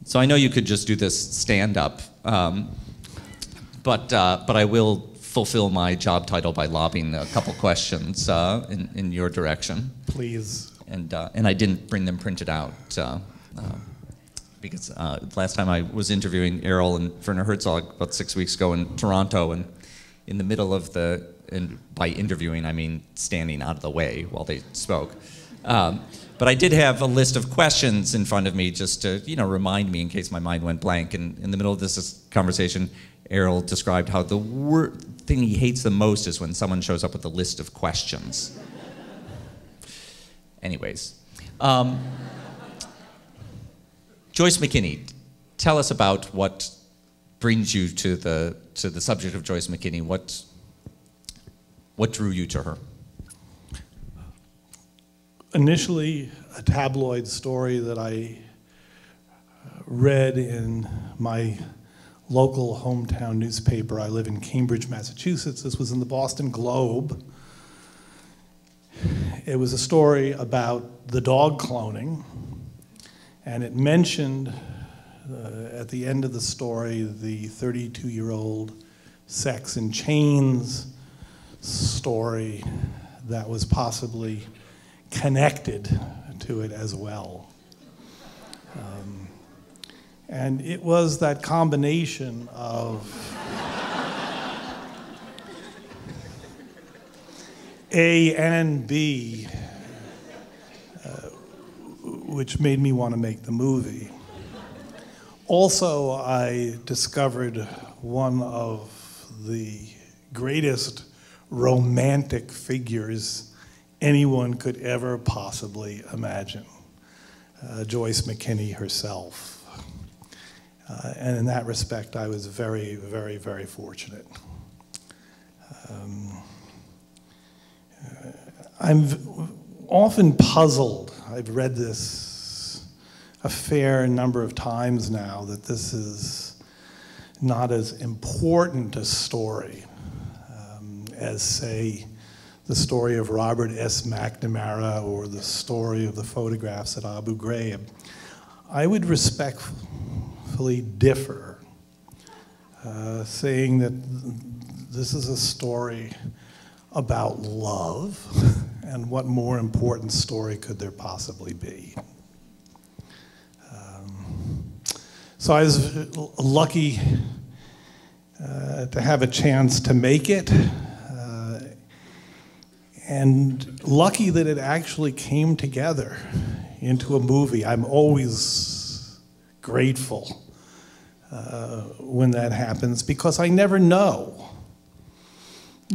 So I know you could just do this stand-up, but I will fulfill my job title by lobbing a couple questions in your direction. Please. And I didn't bring them printed out because last time I was interviewing Errol and Werner Herzog about 6 weeks ago in Toronto, and in the middle of and by interviewing I mean standing out of the way while they spoke. But I did have a list of questions in front of me just to, remind me in case my mind went blank. And in the middle of this conversation, Errol described how the thing he hates the most is when someone shows up with a list of questions. Anyways, Joyce McKinney, tell us about what brings you to the subject of Joyce McKinney. What drew you to her? Initially, a tabloid story that I read in my local hometown newspaper. I live in Cambridge, Massachusetts. This was in the Boston Globe. It was a story about the dog cloning, and it mentioned at the end of the story the 32-year-old Sex and Chains story that was possibly connected to it as well. And it was that combination of A and B which made me want to make the movie. Also, I discovered one of the greatest romantic figures anyone could ever possibly imagine, Joyce McKinney herself. And in that respect, I was very, very, very fortunate. I'm often puzzled. I've read this a fair number of times now, that this is not as important a story as, say, the story of Robert S. McNamara or the story of the photographs at Abu Ghraib. I would respectfully differ, saying that this is a story about love, and what more important story could there possibly be? So I was lucky to have a chance to make it, and lucky that it actually came together into a movie. I'm always grateful when that happens, because I never know,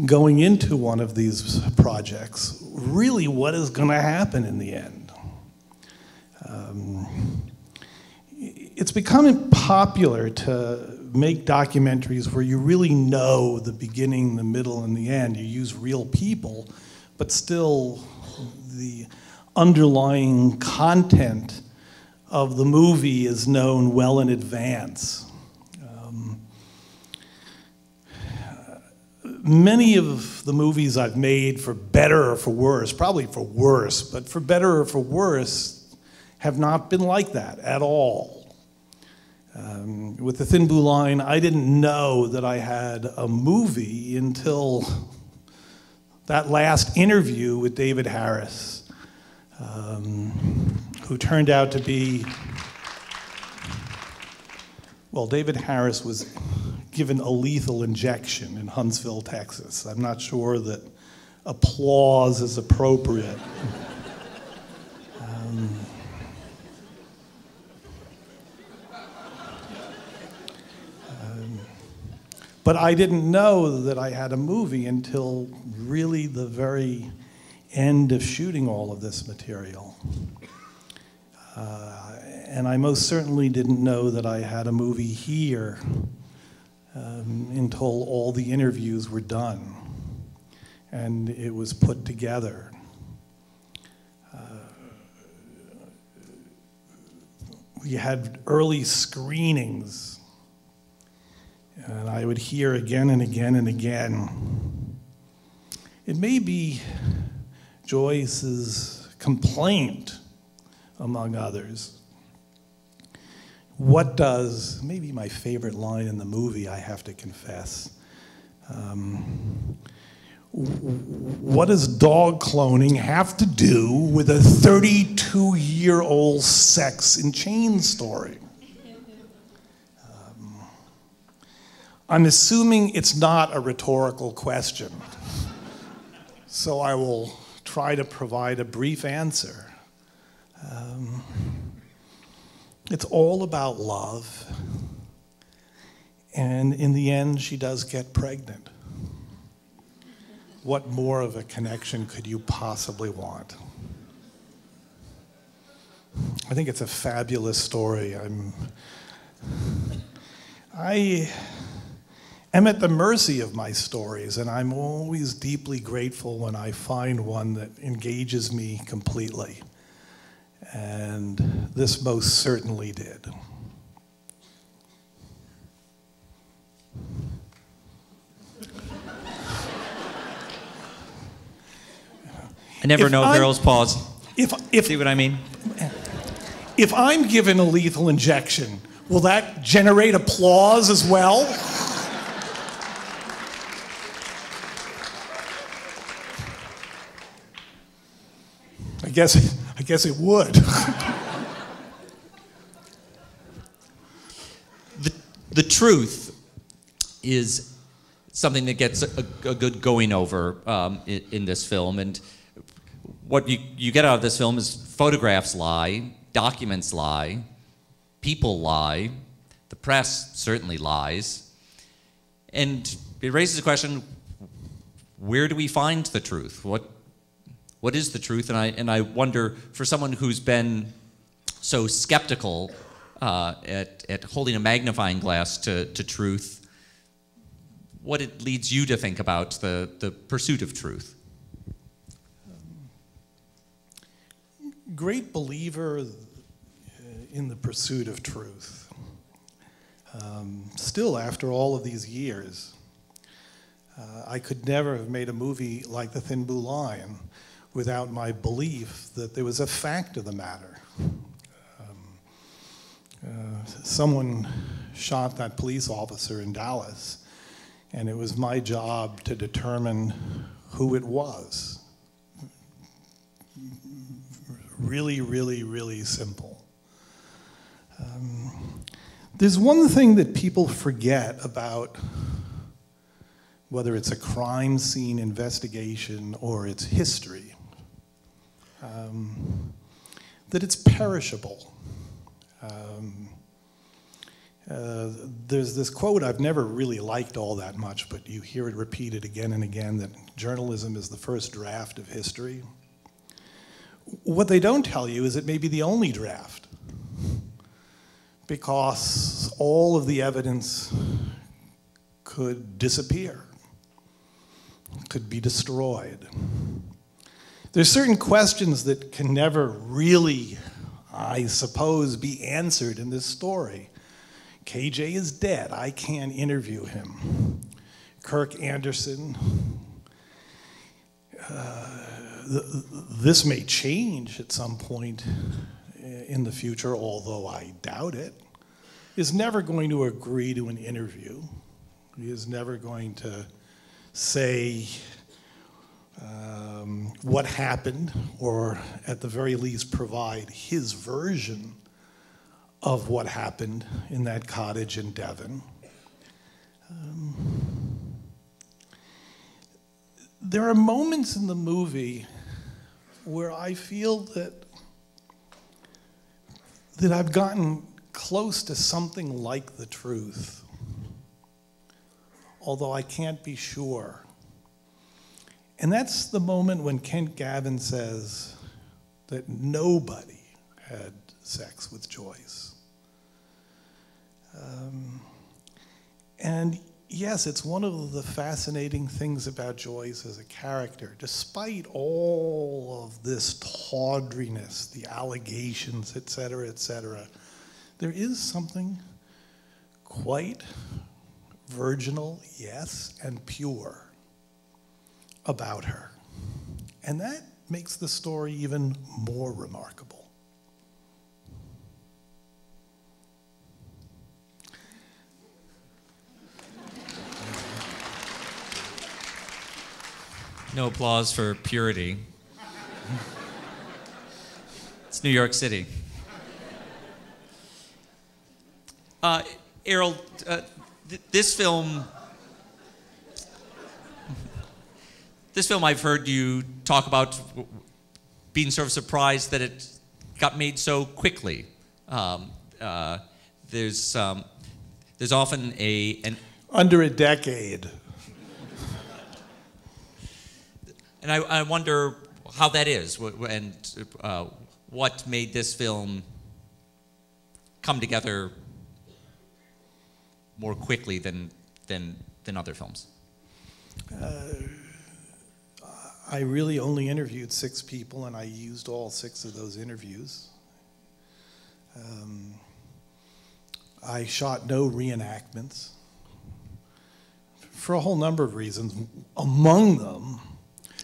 going into one of these projects, really what is going to happen in the end. It's becoming popular to make documentaries where you really know the beginning, the middle, and the end. You use real people, but still the underlying content of the movie is known well in advance. Many of the movies I've made, for better or for worse, probably for worse, but for better or for worse, have not been like that at all. With The Thin Blue Line, I didn't know that I had a movie until that last interview with David Harris, who turned out to be, well, David Harris was given a lethal injection in Huntsville, Texas. I'm not sure that applause is appropriate. But I didn't know that I had a movie until really the very end of shooting all of this material. And I most certainly didn't know that I had a movie here until all the interviews were done and it was put together. We had early screenings, and I would hear again and again and again, it may be Joyce's complaint, among others, what does, maybe my favorite line in the movie, I have to confess, what does dog cloning have to do with a 32-year-old sex and chain story? I'm assuming it's not a rhetorical question, so I will try to provide a brief answer. It's all about love, and in the end, she does get pregnant. What more of a connection could you possibly want? I think it's a fabulous story. I am at the mercy of my stories, and I'm always deeply grateful when I find one that engages me completely. And this most certainly did. I never know if Errol's pause. See what I mean? If I'm given a lethal injection, will that generate applause as well? I guess it would. The truth is something that gets a good going over in this film, and what you get out of this film is photographs lie, documents lie, people lie, the press certainly lies, and it raises the question, where do we find the truth? What is the truth? And I wonder, for someone who's been so skeptical at holding a magnifying glass to truth, what it leads you to think about the pursuit of truth? Great believer in the pursuit of truth. Still, after all of these years, I could never have made a movie like The Thin Blue Line without my belief that there was a fact of the matter. Someone shot that police officer in Dallas, and it was my job to determine who it was. Really, really, really simple. There's one thing that people forget about whether it's a crime scene investigation or its history, that it's perishable. There's this quote I've never really liked all that much, but you hear it repeated again and again, that journalism is the first draft of history. What they don't tell you is it may be the only draft, because all of the evidence could disappear, could be destroyed. There's certain questions that can never really, I suppose, be answered in this story. KJ is dead. I can't interview him. Kirk Anderson, this may change at some point in the future, although I doubt it, is never going to agree to an interview. He is never going to say what happened, or at the very least provide his version of what happened in that cottage in Devon. There are moments in the movie where I feel that I've gotten close to something like the truth, although I can't be sure. And that's the moment when Kent Gavin says that nobody had sex with Joyce. And yes, it's one of the fascinating things about Joyce as a character. Despite all of this tawdriness, the allegations, et cetera, there is something quite virginal, yes, and pure about her. And that makes the story even more remarkable. No applause for purity. It's New York City. Errol, this film I've heard you talk about being sort of surprised that it got made so quickly. There's often an under a decade. And I wonder how that is, and what made this film come together more quickly than other films. I really only interviewed 6 people, and I used all 6 of those interviews. I shot no reenactments for a whole number of reasons. Among them,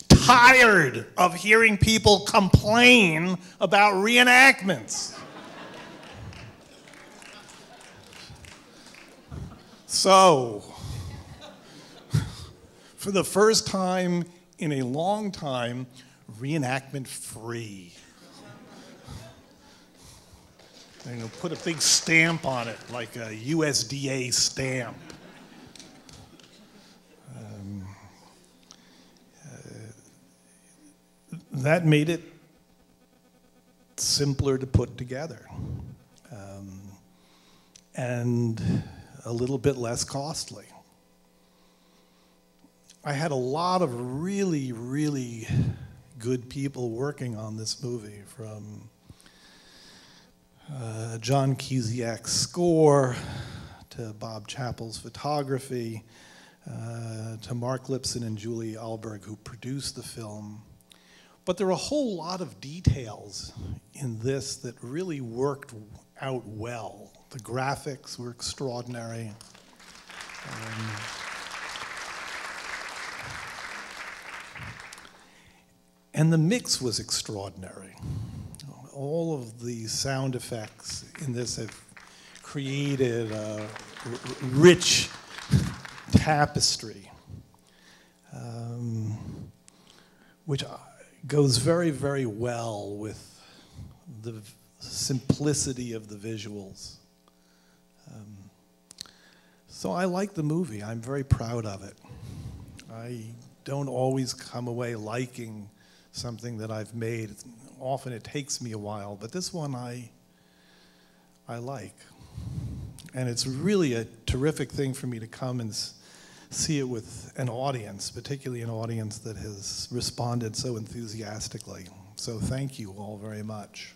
tired of hearing people complain about reenactments. So, for the first time in a long time, reenactment free. And put a big stamp on it, like a USDA stamp. That made it simpler to put together, and a little bit less costly. I had a lot of really, really good people working on this movie, from John Cusick's score, to Bob Chappell's photography, to Mark Lipson and Julie Alberg, who produced the film. But there are a whole lot of details in this that really worked out well. The graphics were extraordinary. And the mix was extraordinary. All of the sound effects in this have created a rich tapestry, which goes very, very well with the simplicity of the visuals. So I like the movie. I'm very proud of it. I don't always come away liking something that I've made. Often it takes me a while, but this one I like. And it's really a terrific thing for me to come and see it with an audience, particularly an audience that has responded so enthusiastically. So thank you all very much.